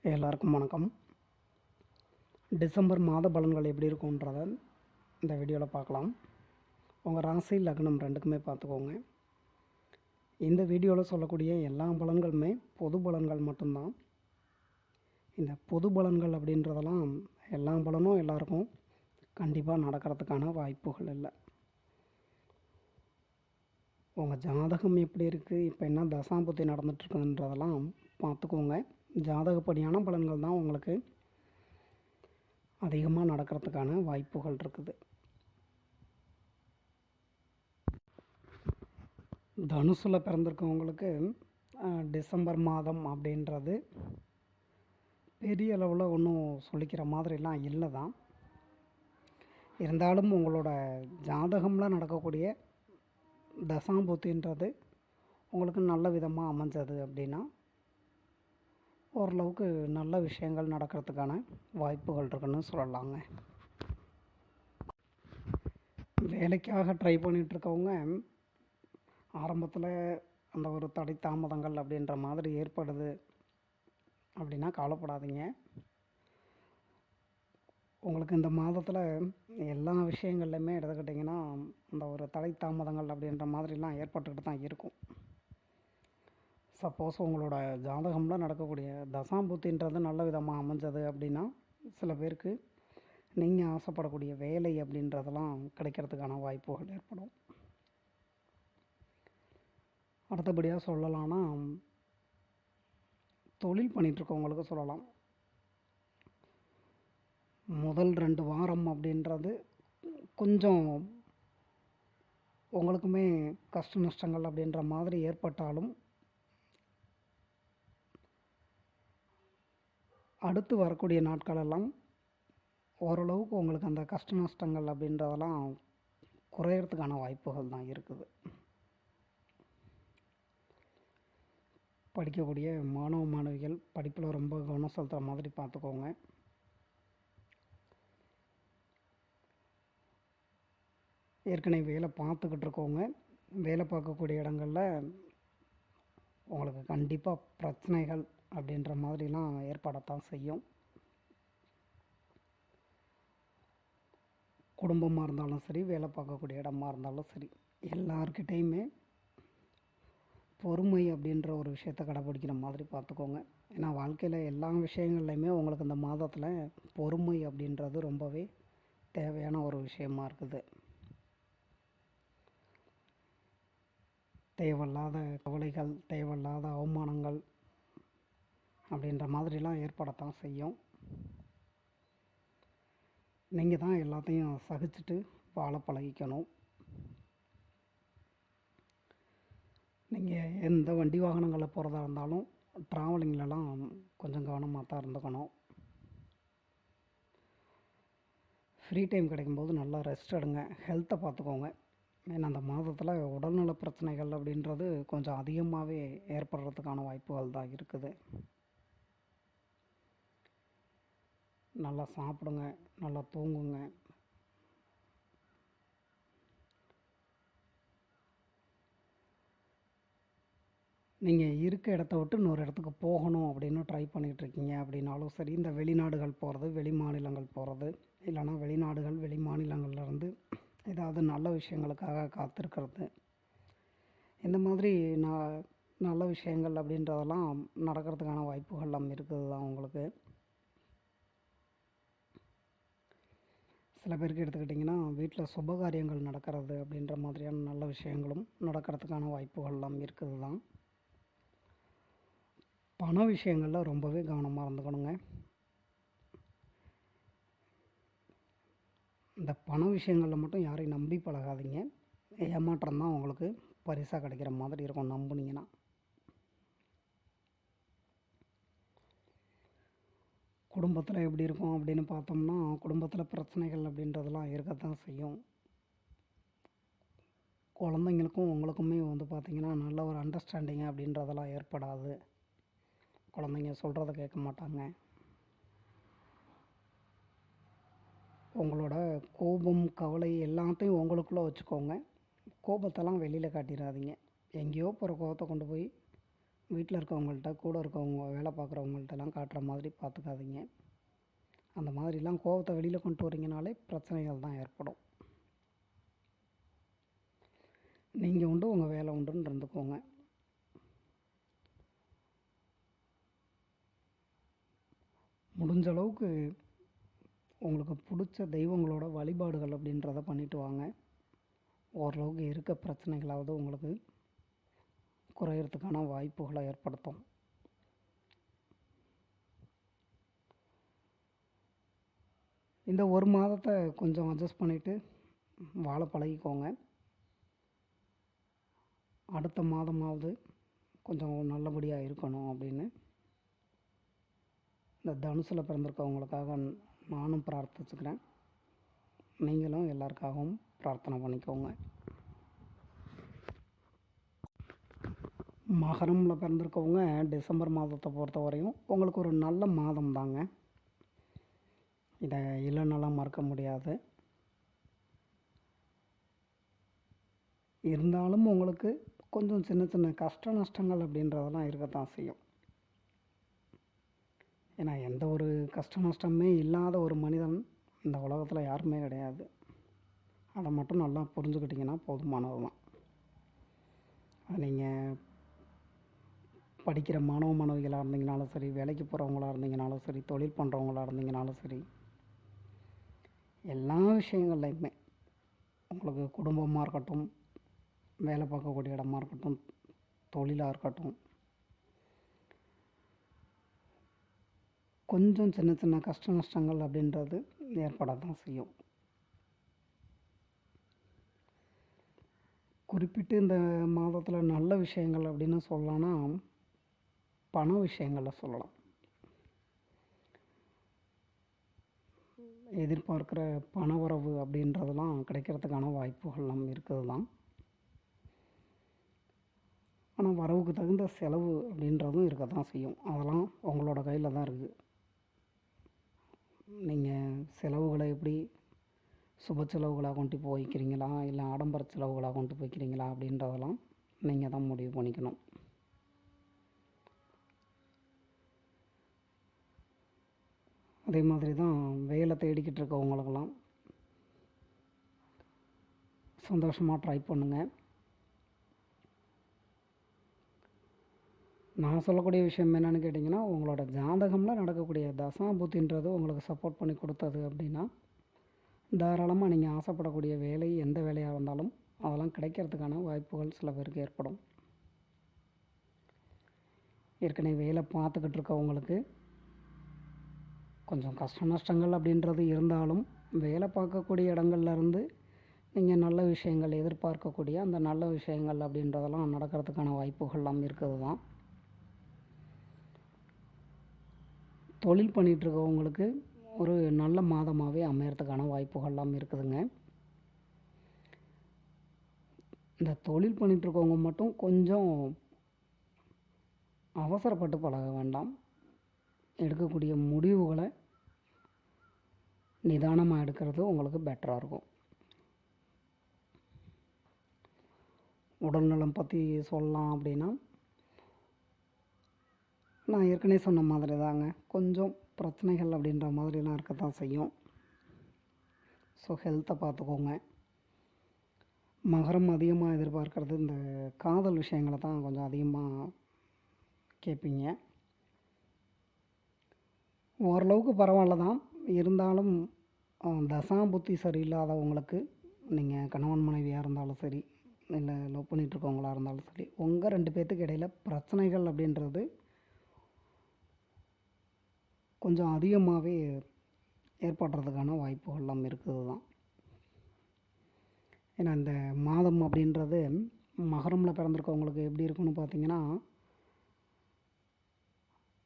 எல்லாருக்கும் வணக்கம். டிசம்பர் மாத பலன்கள் எப்படி இருக்குன்றத இந்த வீடியோவில் பார்க்கலாம். உங்கள் ராசி லக்னம் ரெண்டுக்குமே பார்த்துக்கோங்க. இந்த வீடியோவில் சொல்லக்கூடிய எல்லா பலன்களுமே பொது பலன்கள் மட்டும்தான். இந்த பொது பலன்கள் அப்படின்றதெல்லாம் எல்லா பலனும் எல்லாருக்கும் கண்டிப்பாக நடக்கிறதுக்கான வாய்ப்புகள் இல்லை. உங்கள் ஜாதகம் எப்படி இருக்குது, இப்போ என்ன தசாம்புத்தி நடந்துட்டுருக்குன்றதெல்லாம் பார்த்துக்கோங்க. ஜாதகப்படியான பலன்கள் தான் உங்களுக்கு அதிகமாக நடக்கிறதுக்கான வாய்ப்புகள் இருக்குது. தனுசில் பிறந்திருக்கவங்களுக்கு டிசம்பர் மாதம் அப்படின்றது பெரிய அளவில் ஒன்றும் சொல்லிக்கிற மாதிரிலாம் இல்லை தான். இருந்தாலும் உங்களோட ஜாதகமில் நடக்கக்கூடிய தசாம்புத்தின்றது உங்களுக்கு நல்ல விதமாக அமைஞ்சது அப்படின்னா ஓரளவுக்கு நல்ல விஷயங்கள் நடக்கிறதுக்கான வாய்ப்புகள் இருக்குன்னு சொல்லலாங்க. வேலைக்காக ட்ரை பண்ணிகிட்ருக்கவங்க ஆரம்பத்தில் அந்த ஒரு தடை தாமதங்கள் அப்படின்ற மாதிரி ஏற்படுது அப்படின்னா கவலைப்படாதீங்க. உங்களுக்கு இந்த மாதத்தில் எல்லா விஷயங்கள்லையுமே எடுத்துக்கிட்டிங்கன்னா அந்த ஒரு தடை தாமதங்கள் அப்படின்ற மாதிரிலாம் ஏற்பட்டுக்கிட்டு தான் இருக்கும். சப்போஸ் உங்களோட ஜாதகமில் நடக்கக்கூடிய தசாம்புத்தின்றது நல்ல விதமாக அமைஞ்சது அப்படின்னா சில பேருக்கு நீங்கள் ஆசைப்படக்கூடிய வேலை அப்படின்றதெல்லாம் கிடைக்கிறதுக்கான வாய்ப்புகள் ஏற்படும். அடுத்தபடியாக சொல்லலாம்னா தொழில் பண்ணிகிட்ருக்கவங்களுக்கு சொல்லலாம். முதல் 2 வாரம் அப்படின்றது கொஞ்சம் உங்களுக்குமே கஷ்ட நஷ்டங்கள் அப்படின்ற மாதிரி ஏற்பட்டாலும் அடுத்து வரக்கூடிய நாட்களெல்லாம் ஓரளவுக்கு உங்களுக்கு அந்த கஷ்ட நஷ்டங்கள் அப்படின்றதெல்லாம் குறையிறதுக்கான வாய்ப்புகள் தான் இருக்குது. படிக்கக்கூடிய மாணவ மாணவிகள் படிப்பில் ரொம்ப கவனம் செலுத்துகிற மாதிரி பார்த்துக்கோங்க. ஏற்கனவே வேலை பார்த்துக்கிட்டு இருக்கவங்க வேலை பார்க்கக்கூடிய இடங்களில் உங்களுக்கு கண்டிப்பாக பிரச்சனைகள் அப்படின்ற மாதிரிலாம் ஏற்படத்தான் செய்யும். குடும்பமாக இருந்தாலும் சரி, வேலை பார்க்கக்கூடிய இடமா இருந்தாலும் சரி, எல்லார்கிட்டேயுமே பொறுமை அப்படின்ற ஒரு விஷயத்தை கடைப்பிடிக்கிற மாதிரி பார்த்துக்கோங்க. ஏன்னா வாழ்க்கையில் எல்லா விஷயங்கள்லையுமே உங்களுக்கு இந்த மாதத்தில் பொறுமை அப்படின்றது ரொம்பவே தேவையான ஒரு விஷயமா இருக்குது. தேவையில்லாத கவலைகள், தேவையில்லாத அவமானங்கள் அப்படின்ற மாதிரிலாம் ஏற்படத்தான் செய்யும். நீங்கள் தான் எல்லாத்தையும் சகிச்சுட்டு வாழ பழகிக்கணும். நீங்கள் எந்த வண்டி வாகனங்களில் போகிறதா இருந்தாலும் ட்ராவலிங்லலாம் கொஞ்சம் கவனமாக தான் இருந்துக்கணும். ஃப்ரீ டைம் கிடைக்கும்போது நல்லா ரெஸ்ட் எடுங்க, ஹெல்த்தை பார்த்துக்கோங்க. ஏன்னா அந்த மாதத்தில் உடல்நல பிரச்சனைகள் அப்படின்றது கொஞ்சம் அதிகமாகவே ஏற்படுறதுக்கான வாய்ப்புகள் தான் இருக்குது. நல்லா சாப்பிடுங்க, நல்லா தூங்குங்க. நீங்கள் இருக்க இடத்த விட்டு இன்னொரு இடத்துக்கு போகணும் அப்படின்னு ட்ரை பண்ணிகிட்ருக்கீங்க அப்படின்னாலும் சரி, இந்த வெளிநாடுகள் போகிறது, வெளி மாநிலங்கள் போகிறது, இல்லைனா வெளிநாடுகள் வெளி மாநிலங்கள்லேருந்து ஏதாவது நல்ல விஷயங்களுக்காக காத்திருக்கிறது, இந்த மாதிரி நல்ல விஷயங்கள் அப்படின்றதெல்லாம் நடக்கிறதுக்கான வாய்ப்புகள்லாம் இருக்குது தான் உங்களுக்கு. சில பேருக்கு எடுத்துக்கிட்டிங்கன்னா வீட்டில் சுபகாரியங்கள் நடக்கிறது அப்படின்ற மாதிரியான நல்ல விஷயங்களும் நடக்கிறதுக்கான வாய்ப்புகள்லாம் இருக்குது தான். பண விஷயங்களில் ரொம்பவே கவனமாக இருந்துக்கணுங்க. இந்த பண விஷயங்களில் மட்டும் யாரையும் நம்பி பழகாதீங்க. ஏமாற்றம் தான் உங்களுக்கு பரிசாக கிடைக்கிற மாதிரி இருக்கும் நம்புனீங்கன்னா. குடும்பத்தில் எப்படி இருக்கும் அப்படின்னு பார்த்தோம்னா குடும்பத்தில் பிரச்சனைகள் அப்படின்றதெல்லாம் இருக்கத்தான் செய்யும். குழந்தைங்களுக்கும் உங்களுக்குமே பார்த்திங்கன்னா நல்ல ஒரு அண்டர்ஸ்டாண்டிங் அப்படின்றதெல்லாம் ஏற்படாது. குழந்தைங்க சொல்கிறத கேட்க மாட்டாங்க. உங்களோட கோபம், கவலை எல்லாத்தையும் உங்களுக்குள்ளே வச்சுக்கோங்க. கோபத்தெல்லாம் வெளியில் காட்டிடாதீங்க. எங்கேயோ போகிற கோபத்தை கொண்டு போய் வீட்டில் இருக்கவங்கள்ட்ட, கூட இருக்கவங்க, வேலை பார்க்குறவங்கள்ட்டலாம் காட்டுற மாதிரி பார்த்துக்காதீங்க. அந்த மாதிரிலாம் கோவத்தை வெளியில் கொண்டு வரீங்கனாலே பிரச்சனைகள் தான் ஏற்படும். நீங்கள் உண்டு உங்கள் வேலை உண்டுன்னு இருந்துக்கோங்க. முடிஞ்ச அளவுக்கு உங்களுக்கு பிடிச்ச தெய்வங்களோட வழிபாடுகள் அப்படின்றத பண்ணிட்டு வாங்க. ஓரளவுக்கு இருக்க பிரச்சனைகளாவது உங்களுக்கு குறையிறதுக்கான வாய்ப்புகளை ஏற்படுத்தும். இந்த ஒரு மாதத்தை கொஞ்சம் அட்ஜஸ்ட் பண்ணிவிட்டு வாழ பழகிக்கோங்க. அடுத்த மாதமாவது கொஞ்சம் நல்லபடியாக இருக்கணும் அப்படின்னு இந்த தனுசில் பிறந்திருக்கவங்களுக்காக நானும் பிரார்த்திச்சுக்கிறேன். நீங்களும் எல்லாருக்காகவும் பிரார்த்தனை பண்ணிக்கோங்க. மகரமில் பிறந்திருக்கவங்க டிசம்பர் மாதத்தை பொறுத்த வரையும் உங்களுக்கு ஒரு நல்ல மாதம் தாங்க. இதை இல்லைன்னாலாம் மறக்க முடியாது. இருந்தாலும் உங்களுக்கு கொஞ்சம் சின்ன சின்ன கஷ்ட நஷ்டங்கள் அப்படின்றதெல்லாம் இருக்கத்தான் செய்யும். ஏன்னா எந்த ஒரு கஷ்ட நஷ்டமே இல்லாத ஒரு மனிதன் இந்த உலகத்தில் யாருமே கிடையாது. அதை மட்டும் நல்லா புரிஞ்சுக்கிட்டிங்கன்னா போதுமானது தான். அது நீங்கள் படிக்கிற மாணவ மாணவிகளாக இருந்தீங்கனாலும் சரி, வேலைக்கு போகிறவங்களாக இருந்தீங்கனாலும் சரி, தொழில் பண்ணுறவங்களாக இருந்தீங்கனாலும் சரி, எல்லா விஷயங்கள்லையுமே உங்களுக்கு குடும்பமாக இருக்கட்டும், வேலை பார்க்கக்கூடிய இடமா இருக்கட்டும், தொழிலாக இருக்கட்டும், கொஞ்சம் சின்ன சின்ன கஷ்ட நஷ்டங்கள் அப்படின்றது ஏற்பட தான் செய்யும். குறிப்பிட்டு இந்த மாதத்தில் நல்ல விஷயங்கள் அப்படின்னு சொல்லலாம்னா பண விஷயங்களில் சொல்லலாம். எதிர்பார்க்குற பண வரவு அப்படின்றதெல்லாம் கிடைக்கிறதுக்கான வாய்ப்புகள்லாம் இருக்குது தான். ஆனால் வரவுக்கு தகுந்த செலவு அப்படின்றதும் இருக்க தான் செய்யும். அதெல்லாம் உங்களோட கையில் தான் இருக்குது. நீங்கள் செலவுகளை எப்படி சுப செலவுகளாக கொண்டு போய் வைக்கிறீங்களா, இல்லை ஆடம்பர செலவுகளாக கொண்டு போய் வைக்கிறீங்களா அப்படின்றதெல்லாம் நீங்கள் தான் முடிவு பண்ணிக்கணும். அதே மாதிரி தான் வேலை தேடிக்கிட்டு இருக்கவங்களுக்கெல்லாம் சந்தோஷமாக ட்ரை பண்ணுங்கள். நான் சொல்லக்கூடிய விஷயம் என்னென்னு கேட்டிங்கன்னா, உங்களோட ஜாதகமில் நடக்கக்கூடிய தசாபுத்தின்றது உங்களுக்கு சப்போர்ட் பண்ணி கொடுத்தது அப்படின்னா தாராளமாக நீங்கள் ஆசைப்படக்கூடிய வேலை எந்த வேலையாக இருந்தாலும் அதெல்லாம் கிடைக்கிறதுக்கான வாய்ப்புகள் சில பேருக்கு ஏற்படும். ஏற்கனவே வேலை பார்த்துக்கிட்டு இருக்கவங்களுக்கு கொஞ்சம் கஷ்ட நஷ்டங்கள் அப்படின்றது இருந்தாலும் வேலை பார்க்கக்கூடிய இடங்கள்லேருந்து நீங்கள் நல்ல விஷயங்கள் எதிர்பார்க்கக்கூடிய அந்த நல்ல விஷயங்கள் அப்படின்றதெல்லாம் நடக்கிறதுக்கான வாய்ப்புகள்லாம் இருக்குது தான். தொழில் பண்ணிகிட்ருக்கவங்களுக்கு ஒரு நல்ல மாதமாகவே அமையறதுக்கான வாய்ப்புகள்லாம் இருக்குதுங்க. இந்த தொழில் பண்ணிகிட்ருக்கவங்க மட்டும் கொஞ்சம் அவசரப்பட்டு பழக வேண்டாம். எடுக்கக்கூடிய முடிவுகளை நிதானமாக எடுக்கிறது உங்களுக்கு பெட்டராக இருக்கும். உடல்நலம் பற்றி சொல்லலாம் அப்படின்னா நான் ஏற்கனவே சொன்ன மாதிரி தாங்க, கொஞ்சம் பிரச்சனைகள் அப்படின்ற மாதிரிலாம் இருக்கத்தான் செய்யும். ஸோ ஹெல்த்தை பார்த்துக்கோங்க. மகரம் அதிகமாக எதிர்பார்க்கறது இந்த காதல் விஷயங்களை தான் கொஞ்சம் அதிகமாக கேட்பீங்க. ஓரளவுக்கு பரவாயில்ல தான். இருந்தாலும் தசாபுத்தி சரியில்லாதவங்களுக்கு நீங்கள் கணவன் மனைவியாக இருந்தாலும் சரி, இல்லை லவ் பண்ணிகிட்ருக்கவங்களாக இருந்தாலும் சரி, உங்கள் 2 பேர்த்துக்கு இடையில் பிரச்சனைகள் அப்படின்றது கொஞ்சம் அதிகமாகவே ஏற்படுறதுக்கான வாய்ப்புகள்லாம் இருக்குது தான். ஏன்னா இந்த மாதம் அப்படின்றது மகரமில் பிறந்திருக்கவங்களுக்கு எப்படி இருக்குன்னு பார்த்தீங்கன்னா,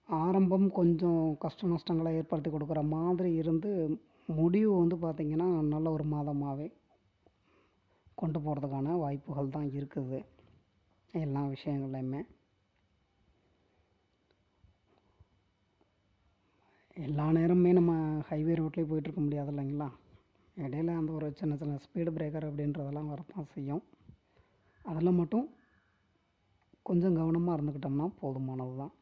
ஆரம்பம் கொஞ்சம் கஷ்ட நஷ்டங்களை ஏற்படுத்தி கொடுக்குற மாதிரி இருந்து முடிவு வந்து பார்த்திங்கன்னா நல்ல ஒரு மாதமாகவே கொண்டு போகிறதுக்கான வாய்ப்புகள் தான் இருக்குது எல்லா விஷயங்கள்லையுமே. எல்லா நேரமுமே நம்ம ஹைவே ரோட்லேயே போயிட்டுருக்க முடியாது இல்லைங்களா. இடையில அந்த ஒரு சின்ன சின்ன ஸ்பீடு பிரேக்கர் அப்படின்றதெல்லாம் வரத்தான் செய்யும். அதெல்லாம் மட்டும் கொஞ்சம் கவனமாக இருந்துக்கிட்டோம்னா போதுமானது தான்.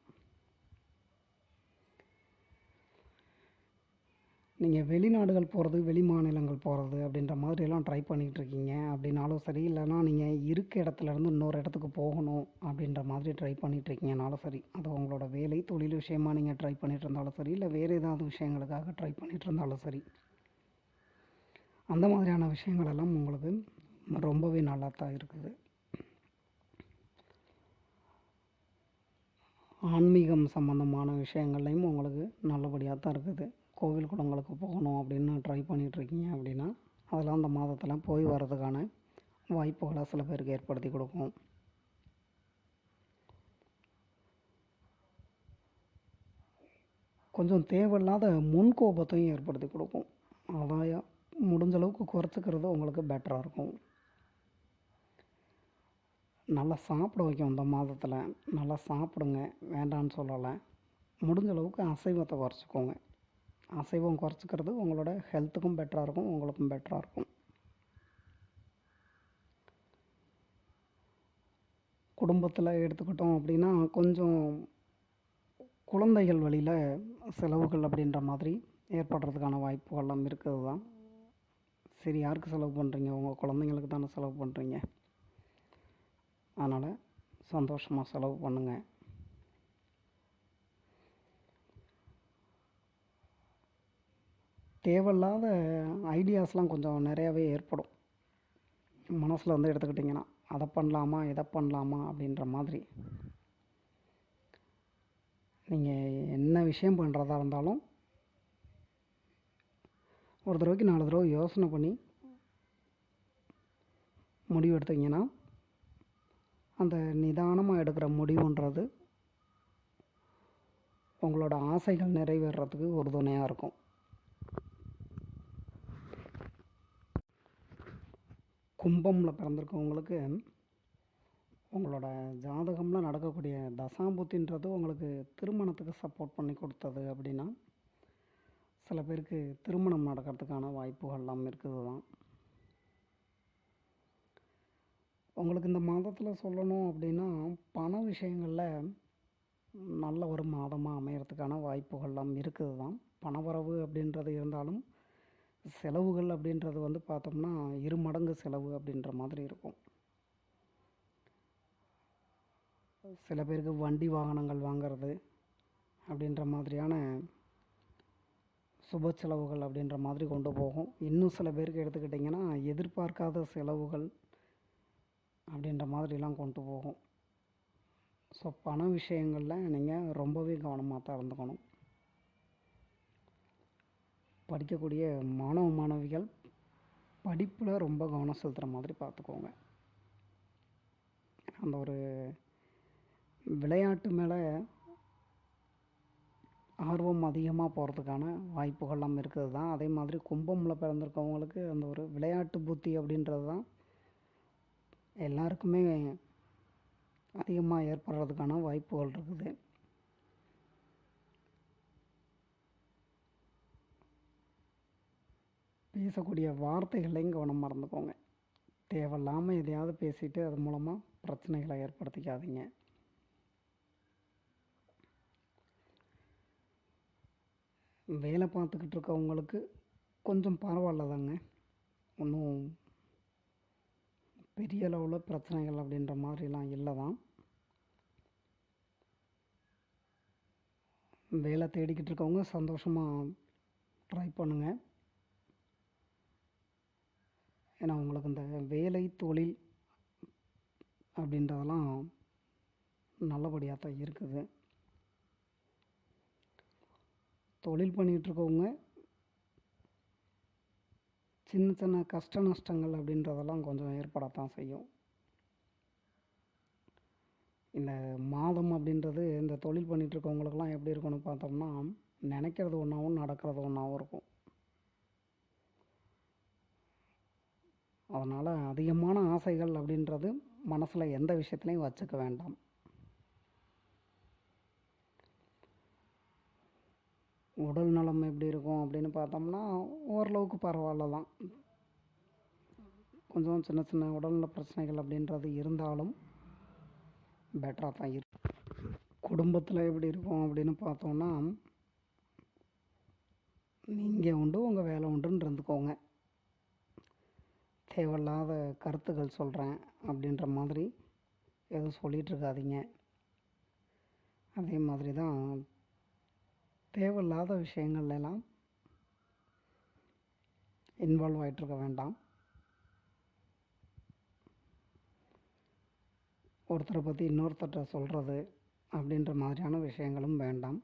நீங்கள் வெளிநாடுகள் போகிறது, வெளி மாநிலங்கள் போகிறது அப்படின்ற மாதிரியெல்லாம் ட்ரை பண்ணிகிட்ருக்கீங்க அப்படின்னாலும் சரி, இல்லைனா நீங்கள் இருக்க இடத்துலேருந்து இன்னொரு இடத்துக்கு போகணும் அப்படின்ற மாதிரி ட்ரை பண்ணிகிட்ருக்கீங்கனாலும் சரி, அது உங்களோட வேலை தொழில் விஷயமாக நீங்கள் ட்ரை பண்ணிகிட்டு இருந்தாலும் சரி, இல்லை வேறு ஏதாவது விஷயங்களுக்காக ட்ரை பண்ணிகிட்டு இருந்தாலும் சரி, அந்த மாதிரியான விஷயங்கள் எல்லாம் உங்களுக்கு ரொம்பவே நல்லா தான் இருக்குது. ஆன்மீகம் சம்மந்தமான விஷயங்கள்லையும் உங்களுக்கு நல்லபடியாக தான் இருக்குது. கோவில் குளங்களுக்கு போகணும் அப்படின்னு ட்ரை பண்ணிகிட்ருக்கீங்க அப்படின்னா, அதெல்லாம் அந்த மாதத்தில் போய் வர்றதுக்கான வாய்ப்புகளை சில பேருக்கு ஏற்படுத்தி கொடுக்கும். கொஞ்சம் தேவையில்லாத முன்கோபத்தையும் ஏற்படுத்தி கொடுக்கும். அதான் முடிஞ்ச அளவுக்கு குறைச்சிக்கிறது உங்களுக்கு பெட்டராக இருக்கும். நல்லா சாப்பிட வைக்கும் இந்த மாதத்தில். நல்லா சாப்பிடுங்க, வேண்டான்னு சொல்லலை. முடிஞ்ச அளவுக்கு அசைவத்தை குறைச்சிக்கோங்க. அசைவம் குறைச்சிக்கிறது உங்களோட ஹெல்த்துக்கும் பெட்டராக இருக்கும், உங்களுக்கும் பெட்டராக இருக்கும். குடும்பத்தில் எடுத்துக்கிட்டோம் அப்படின்னா, கொஞ்சம் குழந்தைகள் வழியில் செலவுகள் அப்படின்ற மாதிரி ஏற்படுறதுக்கான வாய்ப்புகள்லாம் இருக்குது தான். சரி, யாருக்கு செலவு பண்ணுறீங்க? உங்கள் குழந்தைங்களுக்கு தானே செலவு பண்ணுறீங்க. அதனால் சந்தோஷமாக செலவு பண்ணுங்கள். தேவையில்லாத ஐடியாஸ்லாம் கொஞ்சம் நிறையாவே ஏற்படும் மனசில் வந்து எடுத்துக்கிட்டிங்கன்னா. அதை பண்ணலாமா, இதை பண்ணலாமா அப்படின்ற மாதிரி. நீங்கள் என்ன விஷயம் பண்ணுறதா இருந்தாலும் ஒரு தடவைக்கு 4 தடவை யோசனை பண்ணி முடிவு எடுத்தீங்கன்னா, அந்த நிதானமாக எடுக்கிற முடிவுன்றது உங்களோட ஆசைகள் நிறைவேறதுக்கு உறுதுணையாக இருக்கும். கும்பமில் பிறந்திருக்கவங்களுக்கு உங்களோட ஜாதகமில் நடக்கக்கூடிய தசாபுத்தின்றது உங்களுக்கு திருமணத்துக்கு சப்போர்ட் பண்ணி கொடுத்தது அப்படின்னா, சில பேருக்கு திருமணம் நடக்கிறதுக்கான வாய்ப்புகள்லாம் இருக்குது தான். உங்களுக்கு இந்த மாதத்தில் சொல்லணும் அப்படின்னா, பண விஷயங்களில் நல்ல ஒரு மாதமாக அமையறதுக்கான வாய்ப்புகள்லாம் இருக்குது தான். பணவரவு அப்படின்றது இருந்தாலும், செலவுகள் அப்படின்றது வந்து பார்த்தோம்னா 2 மடங்கு செலவு அப்படின்ற மாதிரி இருக்கும். சில பேருக்கு வண்டி வாகனங்கள் வாங்கிறது அப்படின்ற மாதிரியான சுப செலவுகள் அப்படின்ற மாதிரி கொண்டு போகும். இன்னும் சில பேருக்கு எடுத்துக்கிட்டிங்கன்னா, எதிர்பார்க்காத செலவுகள் அப்படின்ற மாதிரிலாம் கொண்டு போகும். ஸோ பண விஷயங்களில் நீங்கள் ரொம்பவே கவனமாக தான் இருந்துக்கணும். படிக்கக்கூடிய மாணவ மாணவிகள் படிப்பில் ரொம்ப கவனம் செலுத்துகிற மாதிரி பார்த்துக்கோங்க. அந்த ஒரு விளையாட்டு மேலே ஆர்வம் அதிகமாக போகிறதுக்கான வாய்ப்புகள்லாம் இருக்குது தான். அதே மாதிரி கும்பமில் பிறந்திருக்கவங்களுக்கு அந்த ஒரு விளையாட்டு புத்தி அப்படின்றது தான் எல்லாருக்குமே அதிகமாக ஏற்படுறதுக்கான வாய்ப்புகள் இருக்குது. பேசக்கூடிய வார்த்தைகளையும் கவனமாக இருந்துக்கோங்க. தேவையில்லாமல் எதையாவது பேசிட்டு அது மூலமாக பிரச்சனைகளை ஏற்படுத்திக்காதீங்க. வேலை பார்த்துக்கிட்டு இருக்கவங்களுக்கு கொஞ்சம் பரவாயில்ல தாங்க. ஒன்றும் பெரிய அளவில் பிரச்சனைகள் அப்படின்ற மாதிரிலாம் இல்லை தான். வேலை தேடிக்கிட்டு இருக்கவங்க சந்தோஷமாக ட்ரை பண்ணுங்கள். ஏன்னா உங்களுக்கு இந்த வேலை தொழில் அப்படின்றதெல்லாம் நல்லபடியாக தான் இருக்குது. தொழில் பண்ணிகிட்ருக்கவங்க சின்ன சின்ன கஷ்ட நஷ்டங்கள் அப்படின்றதெல்லாம் கொஞ்சம் ஏற்படத்தான் செய்யும். இந்த மாதம் அப்படின்றது இந்த தொழில் பண்ணிகிட்ருக்கவங்களுக்கெல்லாம் எப்படி இருக்குன்னு பார்த்தோம்னா, நினைக்கிறது ஒன்றாவும் நடக்கிறது ஒன்றாவும் இருக்கும். அதனால் அதிகமான ஆசைகள் அப்படின்றது மனசில் எந்த விஷயத்துலையும் வச்சுக்க வேண்டாம். உடல் நலம் எப்படி இருக்கும் அப்படின்னு பார்த்தோம்னா, ஓரளவுக்கு பரவாயில்ல தான். கொஞ்சம் சின்ன சின்ன உடல்நல பிரச்சனைகள் அப்படின்றது இருந்தாலும் பெட்டராக தான் இருக்கும். குடும்பத்தில் எப்படி இருக்கும் அப்படின்னு பார்த்தோன்னா, நீங்கள் உண்டு உங்கள் வேலை உண்டுன்னு இருந்துக்கோங்க. தேவையில்லாத கருத்துக்கள் சொல்கிறேன் அப்படின்ற மாதிரி எதுவும் சொல்லிகிட்டு இருக்காதீங்க. அதே மாதிரி தான் தேவையில்லாத விஷயங்கள்லாம் இன்வால்வ் ஆகிட்டுருக்க வேண்டாம். ஒருத்தரை பற்றி இன்னொருத்தர்கிட்ட சொல்கிறது அப்படின்ற மாதிரியான விஷயங்களும் வேண்டாம்.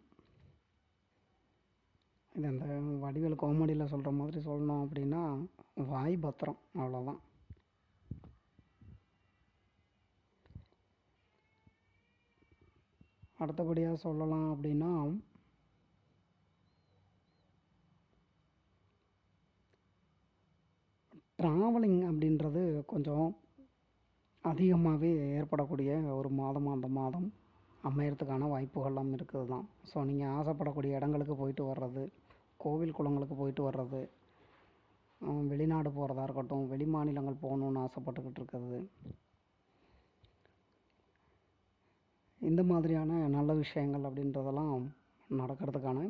இது அந்த வடிவேலு காமெடியில் சொல்கிற மாதிரி சொல்லணும் அப்படின்னா, வாய் பத்திரம், அவ்வளோதான். அடுத்தபடியாக சொல்லலாம் அப்படின்னா, ட்ராவலிங் அப்படின்றது கொஞ்சம் அதிகமாகவே ஏற்படக்கூடிய ஒரு மாதம் அந்த மாதம் அமையறதுக்கான வாய்ப்புகள்லாம் இருக்குது தான். ஸோ நீங்கள் ஆசைப்படக்கூடிய இடங்களுக்கு போயிட்டு வர்றது, கோவில் குளங்களுக்கு போயிட்டு வர்றது, வெளிநாடு போகிறதா இருக்கட்டும், வெளி மாநிலங்கள் போகணுன்னு ஆசைப்பட்டுக்கிட்டு இருக்கிறது, இந்த மாதிரியான நல்ல விஷயங்கள் அப்படின்றதெல்லாம் நடக்கிறதுக்கான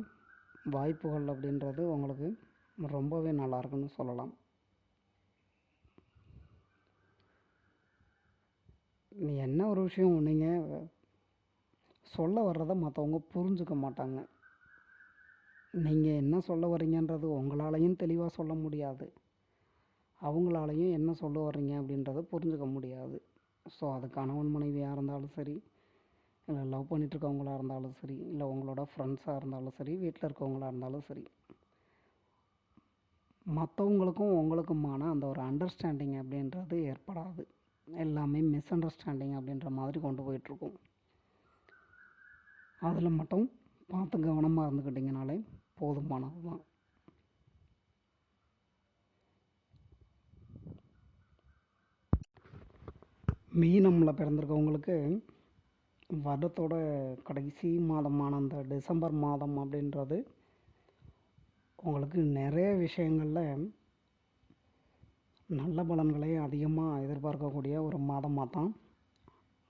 வாய்ப்புகள் அப்படின்றது உங்களுக்கு ரொம்பவே நல்லா இருக்குன்னு சொல்லலாம். என்ன ஒரு விஷயம், நீங்கள் சொல்ல வர்றதை மற்றவங்க புரிஞ்சுக்க மாட்டாங்க. நீங்கள் என்ன சொல்ல வர்றீங்கன்றது உங்களாலையும் தெளிவாக சொல்ல முடியாது, அவங்களாலையும் என்ன சொல்ல வர்றீங்க அப்படின்றத புரிஞ்சுக்க முடியாது. ஸோ அது கணவன் மனைவியாக இருந்தாலும் சரி, இல்லை லவ் பண்ணிகிட்ருக்கவங்களா இருந்தாலும் சரி, இல்லை உங்களோட ஃப்ரெண்ட்ஸாக இருந்தாலும் சரி, வீட்டில் இருக்கவங்களா இருந்தாலும் சரி, மற்றவங்களுக்கும் உங்களுக்குமான அந்த ஒரு அண்டர்ஸ்டாண்டிங் அப்படின்றது ஏற்படாது. எல்லாமே மிஸ் அண்டர்ஸ்டாண்டிங் அப்படின்ற மாதிரி கொண்டு போயிட்டுருக்கும். அதில் மட்டும் பார்த்து கவனமாக இருந்துக்கிட்டிங்கனாலே போதுமானது தான். மீனமில் பிறந்திருக்கவங்களுக்கு வருடத்தோட கடைசி மாதமான அந்த டிசம்பர் மாதம் அப்படின்றது உங்களுக்கு நிறைய விஷயங்களில் நல்ல பலன்களை அதிகமாக எதிர்பார்க்கக்கூடிய ஒரு மாதமாக தான்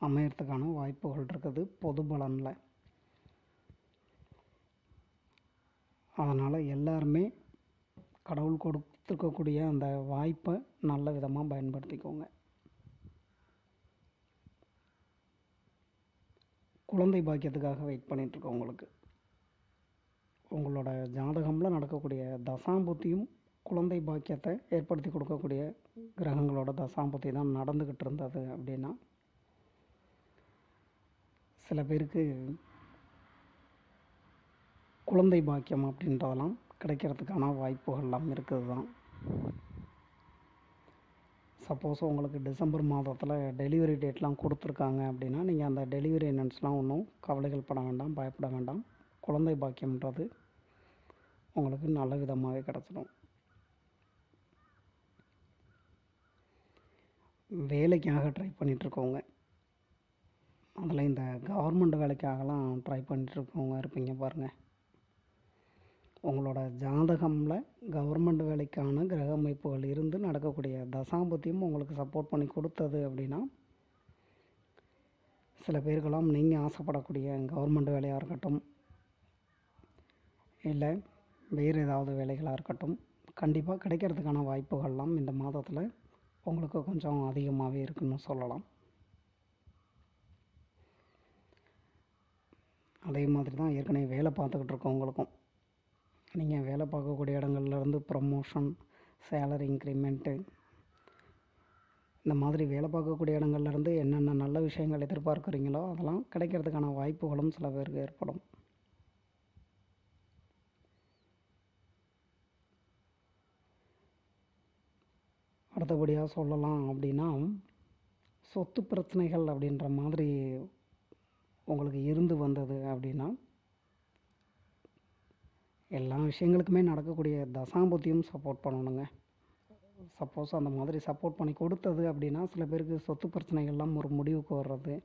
அமையறதுக்கான வாய்ப்புகள் இருக்குது பொது பலனில். அதனால் எல்லாருமே கடவுள் கொடுத்துருக்கக்கூடிய அந்த வாய்ப்பை நல்ல விதமாக பயன்படுத்திக்கோங்க. குழந்தை பாக்கியத்துக்காக வெயிட் பண்ணிகிட்ருக்கவங்களுக்கு உங்களோட ஜாதகமில் நடக்கக்கூடிய தசாம்புத்தியும் குழந்தை பாக்கியத்தை ஏற்படுத்தி கொடுக்கக்கூடிய கிரகங்களோட தசாம்புத்தி தான் நடந்துக்கிட்டு இருந்தது அப்படின்னா, சில பேருக்கு குழந்தை பாக்கியம் அப்படின்றதெல்லாம் கிடைக்கிறதுக்கான வாய்ப்புகள்லாம் இருக்குது தான். சப்போஸ் உங்களுக்கு டிசம்பர் மாதத்தில் டெலிவரி டேட்லாம் கொடுத்துருக்காங்க அப்படின்னா, நீங்கள் அந்த டெலிவரி என்னன்ஸ்லாம் ஒன்றும் கவலைகள் பட வேண்டாம், பயப்பட வேண்டாம். குழந்தை பாக்கியம்ன்றது உங்களுக்கு நல்ல விதமாகவே கிடச்சிடும். வேலைக்காக ட்ரை பண்ணிகிட்ருக்கோங்க, அதில் இந்த கவர்மெண்ட் வேலைக்காகலாம் ட்ரை பண்ணிகிட்ருக்கவங்க இருப்பீங்க பாருங்கள். உங்களோட ஜாதகமில் கவர்மெண்ட் வேலைக்கான கிரக அமைப்புகள் இருந்து நடக்கக்கூடிய தசாம்பத்தியும் உங்களுக்கு சப்போர்ட் பண்ணி கொடுத்தது அப்படின்னா, சில பேருக்கெல்லாம் நீங்கள் ஆசைப்படக்கூடிய கவர்மெண்ட் வேலையாக இருக்கட்டும், இல்லை வேறு ஏதாவது வேலைகளாக இருக்கட்டும், கண்டிப்பாக கிடைக்கிறதுக்கான வாய்ப்புகள்லாம் இந்த மாதத்தில் உங்களுக்கு கொஞ்சம் அதிகமாகவே இருக்குன்னு சொல்லலாம். அதே மாதிரி தான் ஏற்கனவே வேலை பார்த்துக்கிட்டு இருக்கவங்களுக்கும் நீங்கள் வேலை பார்க்கக்கூடிய இடங்கள்லேருந்து ப்ரமோஷன், சேலரி இன்க்ரிமெண்ட்டு, இந்த மாதிரி வேலை பார்க்கக்கூடிய இடங்கள்லேருந்து என்னென்ன நல்ல விஷயங்கள் எதிர்பார்க்குறீங்களோ அதெல்லாம் கிடைக்கிறதுக்கான வாய்ப்புகளும் சில பேருக்கு ஏற்படும். அடுத்தபடியாக சொல்லலாம் அப்படின்னா, சொத்து பிரச்சனைகள் அப்படின்ற மாதிரி உங்களுக்கு இருந்து வந்தது அப்படின்னா, எல்லா விஷயங்களுக்குமே நடக்கக்கூடிய தசாம்புத்தியும் சப்போர்ட் பண்ணணுங்க. சப்போஸ் அந்த மாதிரி சப்போர்ட் பண்ணி கொடுத்தது அப்படின்னா, சில பேருக்கு சொத்து பிரச்சனைகள்லாம் ஒரு முடிவுக்கு வர்றது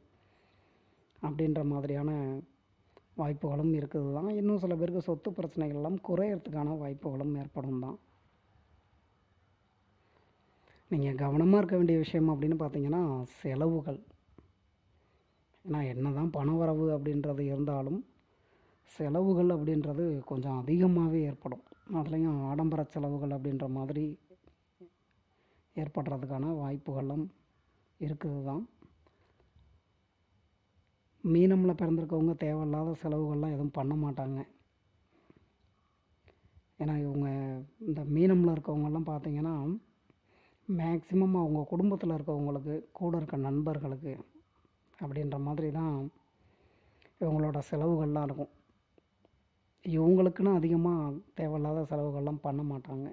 அப்படின்ற மாதிரியான வாய்ப்புகளும் இருக்குது தான். இன்னும் சில பேருக்கு சொத்து பிரச்சனைகள்லாம் குறையறதுக்கான வாய்ப்புகளும் ஏற்படும் தான். நீங்கள் கவனமாக இருக்க வேண்டிய விஷயம் அப்படின்னு பார்த்தீங்கன்னா, செலவுகள். ஏன்னா என்ன தான் பணவரவு அப்படின்றது இருந்தாலும் செலவுகள் அப்படின்றது கொஞ்சம் அதிகமாகவே ஏற்படும். அதுலேயும் ஆடம்பர செலவுகள் அப்படின்ற மாதிரி ஏற்படுறதுக்கான வாய்ப்புகளும் இருக்குது தான். மீனமில் பிறந்திருக்கவங்க தேவையில்லாத செலவுகள்லாம் எதுவும் பண்ண மாட்டாங்க. ஏன்னா இவங்க இந்த மீனமில் இருக்கவங்கெல்லாம் பார்த்திங்கன்னா மேக்ஸிமம் அவங்க குடும்பத்தில் இருக்கவங்களுக்கு, கூட இருக்க நண்பர்களுக்கு அப்படின்ற மாதிரி தான் இவங்களோட செலவுகள்லாம் இருக்கும். இவங்களுக்குன்னு அதிகமாக தேவையில்லாத செலவுகள்லாம் பண்ண மாட்டாங்க.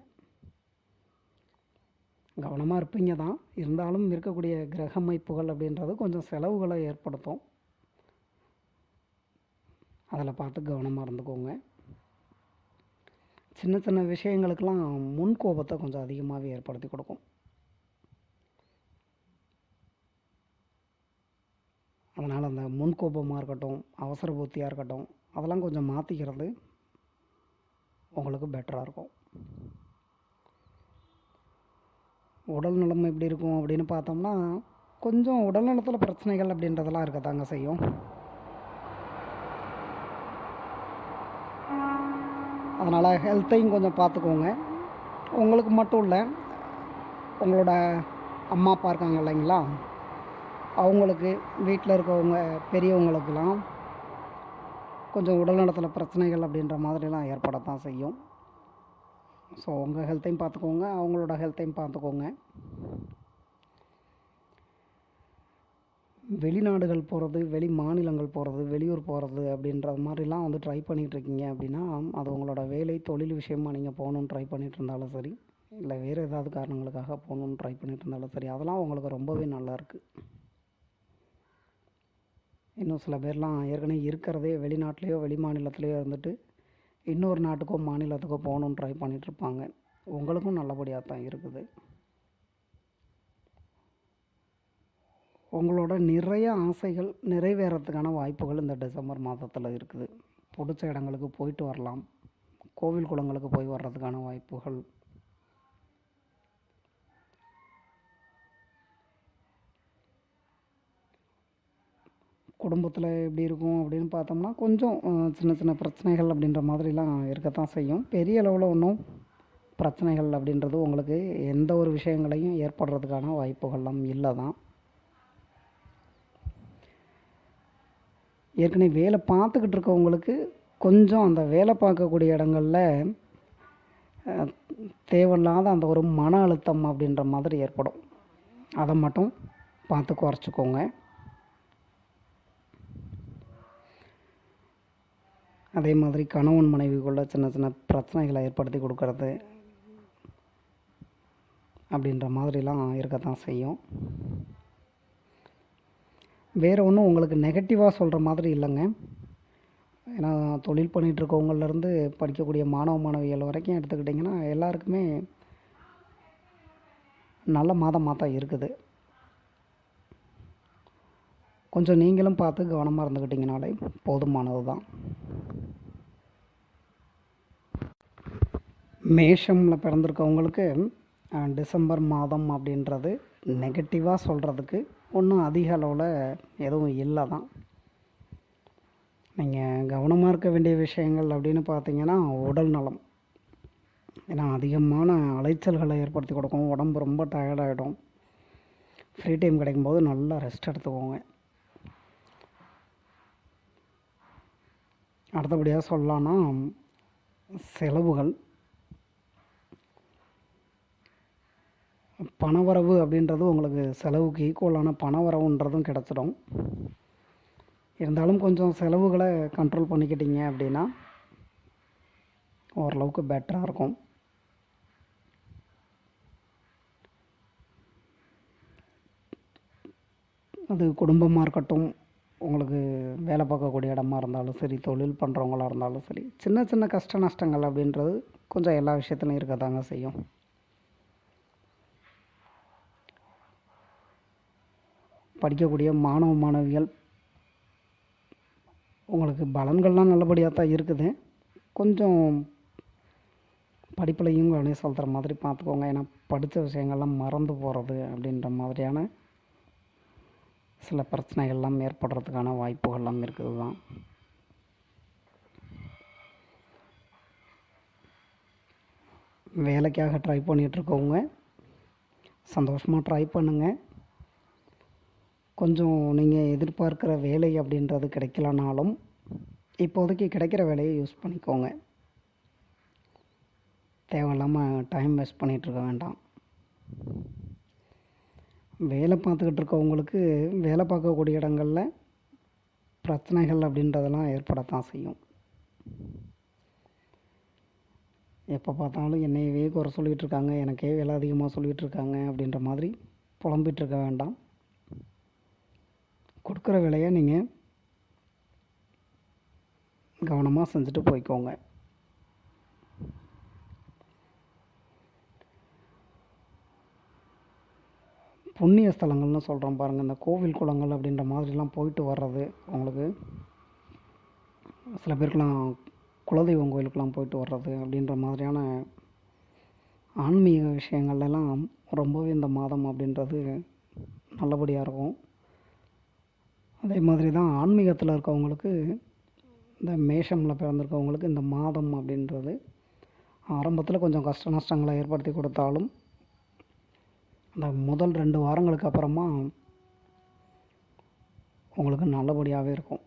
கவனமாக இருப்பீங்க தான், இருந்தாலும் இருக்கக்கூடிய கிரக அமைப்புகள் அப்படின்றது கொஞ்சம் செலவுகளை ஏற்படுத்தும். அதில் பார்த்து கவனமாக இருந்துக்கோங்க. சின்ன சின்ன விஷயங்களுக்கெல்லாம் முன் கோபத்தை கொஞ்சம் அதிகமாகவே ஏற்படுத்தி கொடுக்கும். அதனால் அந்த முன்கோபமாக இருக்கட்டும், அவசர புத்தியாக இருக்கட்டும், அதெல்லாம் கொஞ்சம் மாற்றிக்கிறது உங்களுக்கு பெட்டராக இருக்கும். உடல் நலம் எப்படி இருக்கும் அப்படின்னு பார்த்தோம்னா, கொஞ்சம் உடல் நலத்தில் பிரச்சனைகள் அப்படின்றதெல்லாம் இருக்கத்தாங்க செய்யும். அதனால் ஹெல்த்தையும் கொஞ்சம் பார்த்துக்கோங்க. உங்களுக்கு மட்டும் இல்லை, உங்களோட அம்மா அப்பா இருக்காங்க இல்லைங்களா, அவங்களுக்கு, வீட்டில் இருக்கவங்க பெரியவங்களுக்கெல்லாம் கொஞ்சம் உடல் நலத்தில் பிரச்சனைகள் அப்படின்ற மாதிரிலாம் ஏற்படத்தான் செய்யும். ஸோ உங்கள் ஹெல்த்தையும் பார்த்துக்கோங்க, அவங்களோட ஹெல்த்தையும் பார்த்துக்கோங்க. வெளிநாடுகள் போகிறது, வெளி மாநிலங்கள் போகிறது, வெளியூர் போகிறது அப்படின்ற மாதிரிலாம் வந்து ட்ரை பண்ணிகிட்ருக்கீங்க அப்படின்னா, அது உங்களோட வேலை தொழில் விஷயமாக நீங்கள் போகணுன்னு ட்ரை பண்ணிகிட்டு இருந்தாலும் சரி, இல்லை வேறு ஏதாவது காரணங்களுக்காக போகணுன்னு ட்ரை பண்ணிகிட்டு இருந்தாலும் சரி, அதெல்லாம் உங்களுக்கு ரொம்பவே நல்லாயிருக்கு. இன்னும் சில பேர்லாம் ஏற்கனவே இருக்கிறதே வெளிநாட்டிலையோ வெளி மாநிலத்திலையோ இருந்துட்டு இன்னொரு நாட்டுக்கோ மாநிலத்துக்கோ போகணுன்னு ட்ரை பண்ணிகிட்ருப்பாங்க. உங்களுக்கும் நல்லபடியாக தான் இருக்குது. உங்களோட நிறைய ஆசைகள் நிறைவேறத்துக்கான வாய்ப்புகள் இந்த டிசம்பர் மாதத்தில் இருக்குது. பிடிச்ச இடங்களுக்கு போயிட்டு வரலாம், கோவில் குளங்களுக்கு போய் வர்றதுக்கான வாய்ப்புகள். குடும்பத்தில் எப்படி இருக்கும் அப்படின்னு பார்த்தோம்னா, கொஞ்சம் சின்ன சின்ன பிரச்சனைகள் அப்படின்ற மாதிரிலாம் இருக்கத்தான் செய்யும். பெரிய அளவில் ஒன்றும் பிரச்சனைகள் அப்படின்றது உங்களுக்கு எந்த ஒரு விஷயங்களையும் ஏற்படுறதுக்கான வாய்ப்புகள்லாம் இல்லை தான். ஏற்கனவே வேலை பார்த்துக்கிட்டு இருக்கவங்களுக்கு கொஞ்சம் அந்த வேலை பார்க்கக்கூடிய இடங்களில் தேவையில்லாத அந்த ஒரு மன அழுத்தம் அப்படின்ற மாதிரி ஏற்படும். அதை மட்டும் பார்த்து குறைச்சிக்கோங்க. அதே மாதிரி கணவன் மனைவிக்குள்ள சின்ன சின்ன பிரச்சனைகளை ஏற்படுத்தி கொடுக்கறது அப்படின்ற மாதிரிலாம் இருக்கத்தான் செய்யும். வேறு ஒன்றும் உங்களுக்கு நெகட்டிவாக சொல்கிற மாதிரி இல்லைங்க. ஏன்னா தொழில் பண்ணிகிட்ருக்கவங்கலேருந்து படிக்கக்கூடிய மாணவ மாணவிகள் வரைக்கும் எடுத்துக்கிட்டிங்கன்னா எல்லாருக்குமே நல்ல மாதமாக தான் இருக்குது. கொஞ்சம் நீங்களும் பார்த்து கவனமாக இருந்துக்கிட்டிங்கனாலே போதுமானது தான். மேஷமில் பிறந்திருக்கவங்களுக்கு டிசம்பர் மாதம் அப்படின்றது நெகட்டிவாக சொல்கிறதுக்கு ஒன்றும் அதிக அளவில் எதுவும் இல்லை தான். நீங்கள் கவனமாக இருக்க வேண்டிய விஷயங்கள் அப்படின்னு பார்த்தீங்கன்னா உடல் நலம். ஏன்னா அதிகமான அலைச்சல்களை ஏற்படுத்தி கொடுக்கும், உடம்பு ரொம்ப டயர்டாகிடும். ஃப்ரீ டைம் கிடைக்கும்போது நல்லா ரெஸ்ட் எடுத்துக்கோங்க. அடுத்தபடியாக சொல்லலான்னா செலவுகள், பணவரவு அப்படின்றது உங்களுக்கு செலவுக்கு ஈக்குவலான பணவரவுன்றதும் கிடச்சிடும். இருந்தாலும் கொஞ்சம் செலவுகளை கண்ட்ரோல் பண்ணிக்கிட்டீங்க அப்படின்னா ஓரளவுக்கு பெட்டராக இருக்கும். அது குடும்பமாக இருக்கட்டும், உங்களுக்கு வேலை பார்க்கக்கூடிய இடமா இருந்தாலும் சரி, தொழில் பண்ணுறவங்களா இருந்தாலும் சரி, சின்ன சின்ன கஷ்ட நஷ்டங்கள் அப்படின்றது கொஞ்சம் எல்லா விஷயத்துலையும் இருக்க தாங்க செய்யும். படிக்கக்கூடிய மாணவ மாணவிகள் உங்களுக்கு பலன்கள்லாம் நல்லபடியாக தான் இருக்குது. கொஞ்சம் படிப்புலையும் கவனம் செலுத்துகிற மாதிரி பார்த்துக்கோங்க. ஏன்னா படித்த விஷயங்கள்லாம் மறந்து போகிறது அப்படின்ற மாதிரியான சில பிரச்சனைகள்லாம் ஏற்படுறதுக்கான வாய்ப்புகள்லாம் இருக்குது தான். வேலைக்காக ட்ரை பண்ணிகிட்ருக்கவங்க சந்தோஷமாக ட்ரை பண்ணுங்கள். கொஞ்சம் நீங்கள் எதிர்பார்க்குற வேலை அப்படின்றது கிடைக்கலனாலும் இப்போதைக்கு கிடைக்கிற வேலையை யூஸ் பண்ணிக்கோங்க. தேவையில்லாமல் டைம் வேஸ்ட் பண்ணிகிட்ருக்க வேண்டாம். வேலை பார்த்துக்கிட்டு இருக்கவங்களுக்கு வேலை பார்க்கக்கூடிய இடங்களில் பிரச்சனைகள் அப்படின்றதெல்லாம் ஏற்படத்தான் செய்யும். எப்போ பார்த்தாலும் என்னையவே குறை சொல்லிகிட்டு இருக்காங்க, எனக்கே வேலை அதிகமாக சொல்லிகிட்டு இருக்காங்க அப்படின்ற மாதிரி புலம்பிகிட்டு இருக்க வேண்டாம். கொடுக்குற வேலையை நீங்கள் கவனமாக செஞ்சுட்டு போய்க்கோங்க. புண்ணிய ஸ்தலங்கள்னு சொல்கிறோம் பாருங்கள், இந்த கோவில் குளங்கள் அப்படின்ற மாதிரிலாம் போயிட்டு வர்றது, உங்களுக்கு சில பேருக்கெலாம் குலதெய்வம் கோயிலுக்கெலாம் போயிட்டு வர்றது அப்படின்ற மாதிரியான ஆன்மீக விஷயங்கள்லாம் ரொம்பவே இந்த மாதம் அப்படின்றது நல்லபடியாக இருக்கும். அதே மாதிரி தான் ஆன்மீகத்தில் இருக்கவங்களுக்கு, இந்த மேஷமில் பிறந்திருக்கவங்களுக்கு இந்த மாதம் அப்படின்றது ஆரம்பத்தில் கொஞ்சம் கஷ்ட நஷ்டங்களை ஏற்படுத்தி கொடுத்தாலும் அந்த முதல் 2 வாரங்களுக்கு அப்புறமா உங்களுக்கு நல்லபடியாகவே இருக்கும்.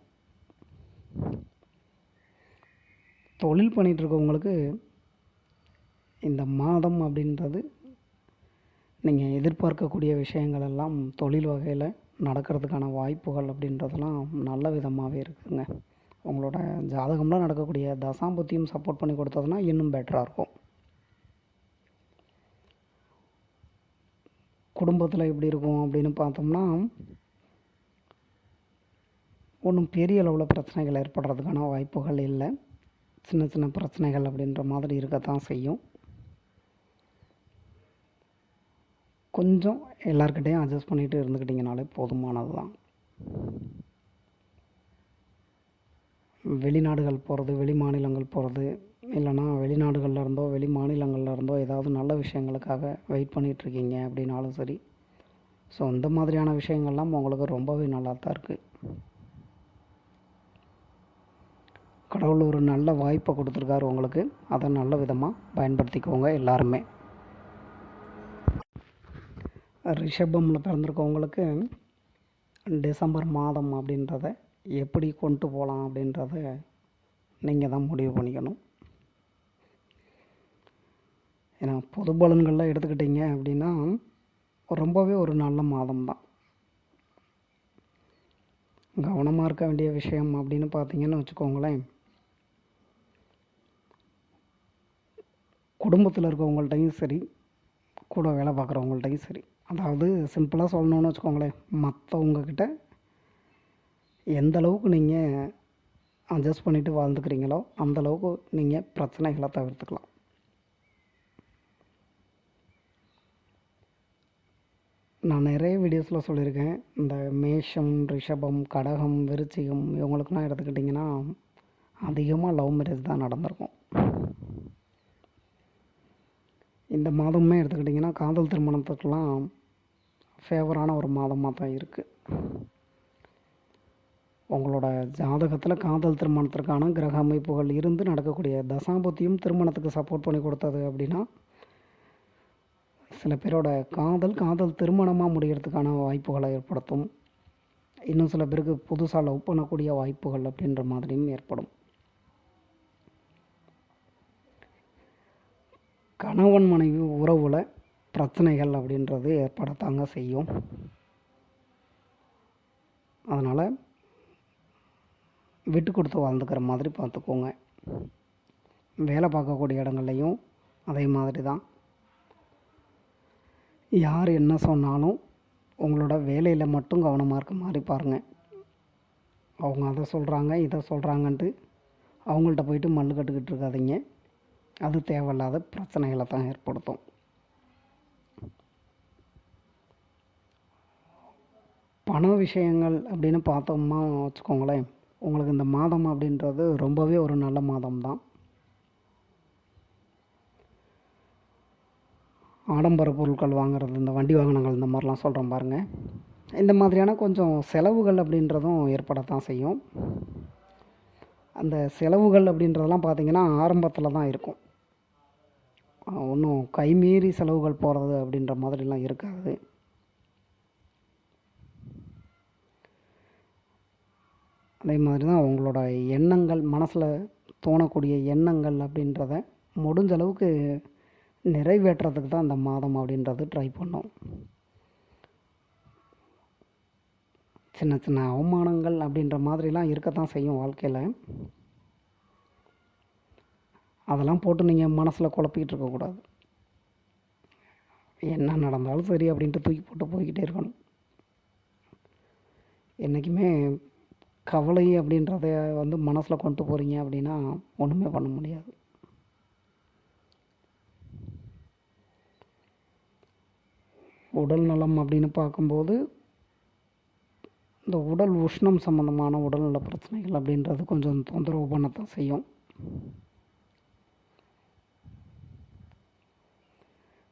தொழில் பண்ணிகிட்ருக்கவங்களுக்கு இந்த மாதம் அப்படின்றது நீங்கள் எதிர்பார்க்கக்கூடிய விஷயங்கள் எல்லாம் தொழில் வகையில் நடக்கிறதுக்கான வாய்ப்புகள் அப்படின்றதெல்லாம் நல்ல விதமாகவே இருக்குதுங்க. உங்களோட ஜாதகம்லாம் நடக்கக்கூடிய தசாம்புத்தியும் சப்போர்ட் பண்ணி கொடுத்ததுன்னா இன்னும் பெட்டராக இருக்கும். குடும்பத்தில் எப்படி இருக்கும் அப்படின்னு பார்த்தோம்னா, ஒன்றும் பெரிய அளவில் பிரச்சனைகள் ஏற்படுறதுக்கான வாய்ப்புகள் இல்லை. சின்ன சின்ன பிரச்சனைகள் அப்படின்ற மாதிரி இருக்கத்தான் செய்யும். கொஞ்சம் எல்லார்கிட்டையும் அட்ஜஸ்ட் பண்ணிட்டு இருந்துக்கிட்டிங்கனாலே போதுமானது தான். வெளிநாடுகள் போகிறது, வெளி மாநிலங்கள் போகிறது, இல்லைனா வெளிநாடுகளில் இருந்தோ வெளி மாநிலங்களில் இருந்தோ ஏதாவது நல்ல விஷயங்களுக்காக வெயிட் பண்ணிகிட்ருக்கீங்க அப்படின்னாலும் சரி. ஸோ இந்த மாதிரியான விஷயங்கள்லாம் உங்களுக்கு ரொம்பவே நல்லா தான் இருக்குது. கடவுள் ஒரு நல்ல வாய்ப்பை கொடுத்துருக்காரு உங்களுக்கு. அதை நல்ல விதமாக பயன்படுத்திக்கோங்க எல்லாருமே. ரிஷபமில் பிறந்திருக்கவங்களுக்கு டிசம்பர் மாதம் அப்படின்றத எப்படி கொண்டு போகலாம் அப்படின்றத நீங்கள் தான் முடிவு பண்ணிக்கணும். ஏன்னா பொது பலன்கள்லாம் எடுத்துக்கிட்டிங்க அப்படின்னா ரொம்பவே ஒரு நல்ல மாதம் தான். கவனமாக இருக்க வேண்டிய விஷயம் அப்படின்னு பார்த்தீங்கன்னு வச்சுக்கோங்களேன், குடும்பத்தில் இருக்கவங்கள்ட்டையும் சரி, கூட வேலை பார்க்குறவங்கள்ட்டையும் சரி, அதாவது சிம்பிளாக சொல்லணுன்னு வச்சுக்கோங்களேன், மற்றவங்கக்கிட்ட எந்த அளவுக்கு நீங்கள் அட்ஜஸ்ட் பண்ணிவிட்டு வாழ்ந்துக்கிறீங்களோ அந்தளவுக்கு நீங்கள் பிரச்சனைகளை தவிர்த்துக்கலாம். நான் நிறைய வீடியோஸில் சொல்லியிருக்கேன், இந்த மேஷம், ரிஷபம், கடகம், விருச்சிகம் இவங்களுக்குலாம் எடுத்துக்கிட்டிங்கன்னா அதிகமாக லவ் மேரேஜ் தான் நடந்திருக்கும். இந்த மாதமே எடுத்துக்கிட்டிங்கன்னா காதல் திருமணத்துக்கெலாம் ஃபேவரான ஒரு மாதமாக தான் இருக்குது. உங்களோட ஜாதகத்தில் காதல் திருமணத்திற்கான கிரக அமைப்புகள் இருந்து நடக்கக்கூடிய தசாபுத்தியும் திருமணத்துக்கு சப்போர்ட் பண்ணி கொடுத்தது அப்படின்னா சில பேரோட காதல் திருமணமாக முடிகிறதுக்கான வாய்ப்புகளை ஏற்படுத்தும். இன்னும் சில பேருக்கு புதுசாக லவ் பண்ணக்கூடிய வாய்ப்புகள் அப்படின்ற மாதிரியும் ஏற்படும். கணவன் மனைவி உறவில் பிரச்சனைகள் அப்படின்றது ஏற்படத்தாங்க செய்யும். அதனால் விட்டு கொடுத்து வாழ்ந்துக்கிற மாதிரி பார்த்துக்கோங்க. வேலை பார்க்கக்கூடிய இடங்கள்லையும் அதே மாதிரி தான். யார் என்ன சொன்னாலும் உங்களோட வேலையில் மட்டும் கவனமாக இருக்க மாதிரி பாருங்கள். அவங்க அதை சொல்கிறாங்க இதை சொல்கிறாங்கன்ட்டு அவங்கள்ட்ட போயிட்டு மல்லு கட்டுக்கிட்டு இருக்காதீங்க. அது தேவையில்லாத பிரச்சனைகளை தான் ஏற்படுத்தும். பண விஷயங்கள் அப்படின்னு பார்த்தோம்னா வச்சுக்கோங்களேன், உங்களுக்கு இந்த மாதம் அப்படின்றது ரொம்பவே ஒரு நல்ல மாதம் தான். ஆடம்பர பொருட்கள் வாங்குறது, இந்த வண்டி வாகனங்கள் இந்த மாதிரிலாம் சொல்கிறோம் பாருங்கள், இந்த மாதிரியான கொஞ்சம் செலவுகள் அப்படின்றதும் ஏற்படத்தான் செய்யும். அந்த செலவுகள் அப்படின்றதெல்லாம் பார்த்திங்கன்னா ஆரம்பத்தில் தான் இருக்கும். ஒன்றும் கைமீறி செலவுகள் போகிறது அப்படின்ற மாதிரிலாம் இருக்காது. அதே மாதிரி தான் உங்களோட எண்ணங்கள், மனசில் தோணக்கூடிய எண்ணங்கள் அப்படின்றத முடிஞ்ச அளவுக்கு நிறைவேற்றுறதுக்கு தான் இந்த மாதம் அப்படின்றது ட்ரை பண்ணும். சின்ன சின்ன அவமானங்கள் அப்படின்ற மாதிரிலாம் இருக்கத்தான் செய்யும் வாழ்க்கையில். அதெல்லாம் போட்டு நீங்கள் மனசில் குழப்பிக்கிட்டு இருக்கக்கூடாது. என்ன நடந்தாலும் சரி அப்படின்ட்டு தூக்கி போட்டு போய்கிட்டே இருக்கணும். என்றைக்குமே கவலை அப்படின்றத மனசில் கொண்டு போகிறீங்க அப்படின்னா ஒன்றுமே பண்ண முடியாது. உடல் நலம் அப்படின்னு பார்க்கும்போது இந்த உடல் உஷ்ணம் சம்மந்தமான உடல்நல பிரச்சனைகள் அப்படின்றது கொஞ்சம் தொந்தரவு பண்ணத்தான் செய்யும்.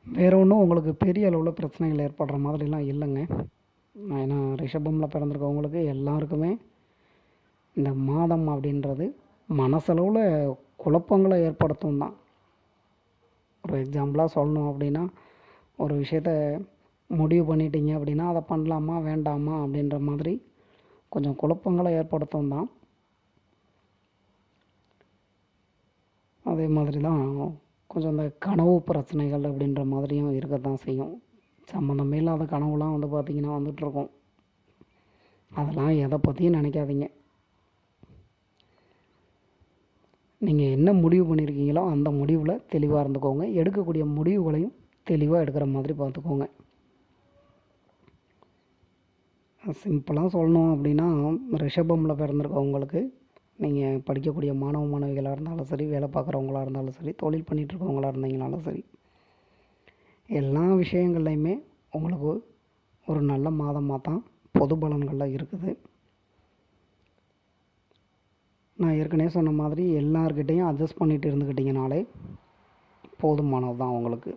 வேறு ஒன்றும் உங்களுக்கு பெரிய அளவில் பிரச்சனைகள் ஏற்படுற மாதிரிலாம் இல்லைங்க. ஏன்னா ரிஷபமில் பிறந்திருக்கவங்களுக்கு எல்லாருக்குமே இந்த மாதம் அப்படின்றது மனசளவில் குழப்பங்களை ஏற்படுத்தும் தான். ஒரு எக்ஸாம்பிளாக சொல்லணும் அப்படின்னா, ஒரு விஷயத்த முடிவு பண்ணிட்டீங்க அப்படின்னா அதை பண்ணலாமா வேண்டாமா அப்படின்ற மாதிரி கொஞ்சம் குழப்பங்களை ஏற்படுத்தும் தான். அதே மாதிரி தான் கொஞ்சம் இந்த கனவு பிரச்சனைகள் அப்படின்ற மாதிரியும் இருக்க தான் செய்யும். சம்மந்தமே இல்லாத கனவுலாம் பார்த்திங்கன்னா வந்துட்டுருக்கும். அதெல்லாம் எதை பற்றியும் நினைக்காதீங்க. நீங்கள் என்ன முடிவு பண்ணியிருக்கீங்களோ அந்த முடிவில் தெளிவாக இருந்துக்கோங்க. எடுக்கக்கூடிய முடிவுகளையும் தெளிவாக எடுக்கிற மாதிரி பார்த்துக்கோங்க. சிம்பிளாக சொல்லணும் அப்படின்னா, ரிஷபமில் பிறந்திருக்கவங்களுக்கு நீங்கள் படிக்கக்கூடிய மாணவ மாணவிகளாக இருந்தாலும் சரி, வேலை பார்க்குறவங்களாக இருந்தாலும் சரி, தொழில் பண்ணிகிட்ருக்கவங்களாக இருந்தீங்கனாலும் சரி, எல்லா விஷயங்கள்லையுமே உங்களுக்கு ஒரு நல்ல மாதமாக தான் பொது பலன்களில் இருக்குது. நான் ஏற்கனவே சொன்ன மாதிரி எல்லார்கிட்டையும் அட்ஜஸ்ட் பண்ணிட்டு இருந்துக்கிட்டிங்கனாலே போதுமானது தான் உங்களுக்கு.